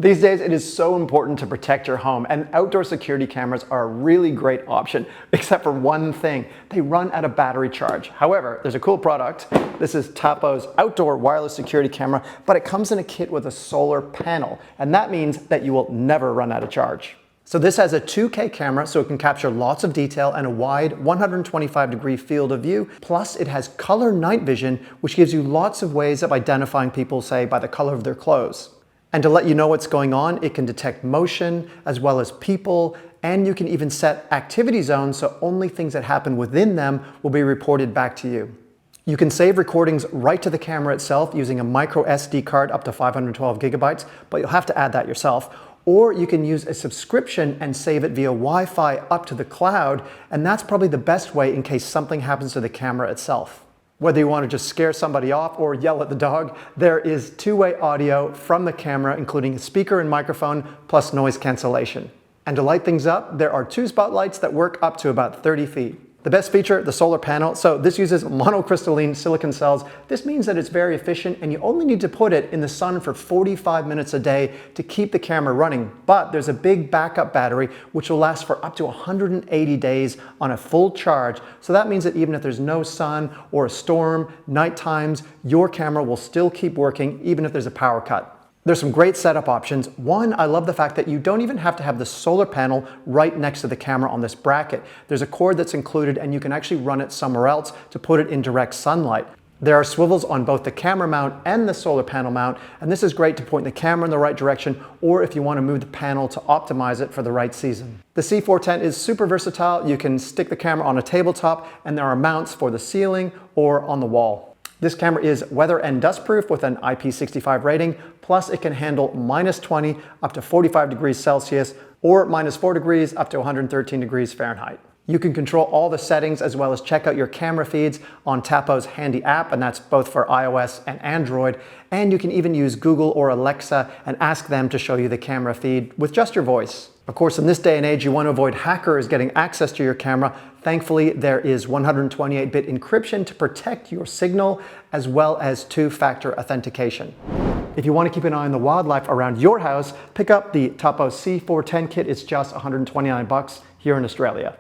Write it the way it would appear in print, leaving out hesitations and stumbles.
These days, it is so important to protect your home, and outdoor security cameras are a really great option, except for one thing. They run at a battery charge. However, there's a cool product. This is Tapo's outdoor wireless security camera, but it comes in a kit with a solar panel, and that means that you will never run out of charge. So this has a 2K camera, so it can capture lots of detail and a wide 125-degree field of view. Plus, it has color night vision, which gives you lots of ways of identifying people, say, by the color of their clothes. And to let you know what's going on, it can detect motion as well as people, and you can even set activity zones so only things that happen within them will be reported back to you. You can save recordings right to the camera itself using a micro SD card up to 512 gigabytes, but you'll have to add that yourself. Or you can use a subscription and save it via Wi-Fi up to the cloud, and that's probably the best way in case something happens to the camera itself. Whether you want to just scare somebody off or yell at the dog, there is two-way audio from the camera, including a speaker and microphone, plus noise cancellation. And to light things up, there are 2 spotlights that work up to about 30 feet. The best feature, the solar panel. So this uses monocrystalline silicon cells. This means that it's very efficient, and you only need to put it in the sun for 45 minutes a day to keep the camera running. But there's a big backup battery which will last for up to 180 days on a full charge. So that means that even if there's no sun or a storm, night times, your camera will still keep working even if there's a power cut. There's some great setup options. One, I love the fact that you don't even have to have the solar panel right next to the camera on this bracket. There's a cord that's included, and you can actually run it somewhere else to put it in direct sunlight. There are swivels on both the camera mount and the solar panel mount, and this is great to point the camera in the right direction, or if you want to move the panel to optimize it for the right season. The C410 is super versatile. You can stick the camera on a tabletop, and there are mounts for the ceiling or on the wall. This camera is weather and dust proof with an IP65 rating, plus it can handle -20 up to 45 degrees Celsius or -4 degrees up to 113 degrees Fahrenheit. You can control all the settings as well as check out your camera feeds on Tapo's handy app, and that's both for iOS and Android. And you can even use Google or Alexa and ask them to show you the camera feed with just your voice. Of course, in this day and age, you want to avoid hackers getting access to your camera. Thankfully, there is 128-bit encryption to protect your signal, as well as 2-factor authentication. If you want to keep an eye on the wildlife around your house, pick up the Tapo C410 kit. It's just $129 here in Australia.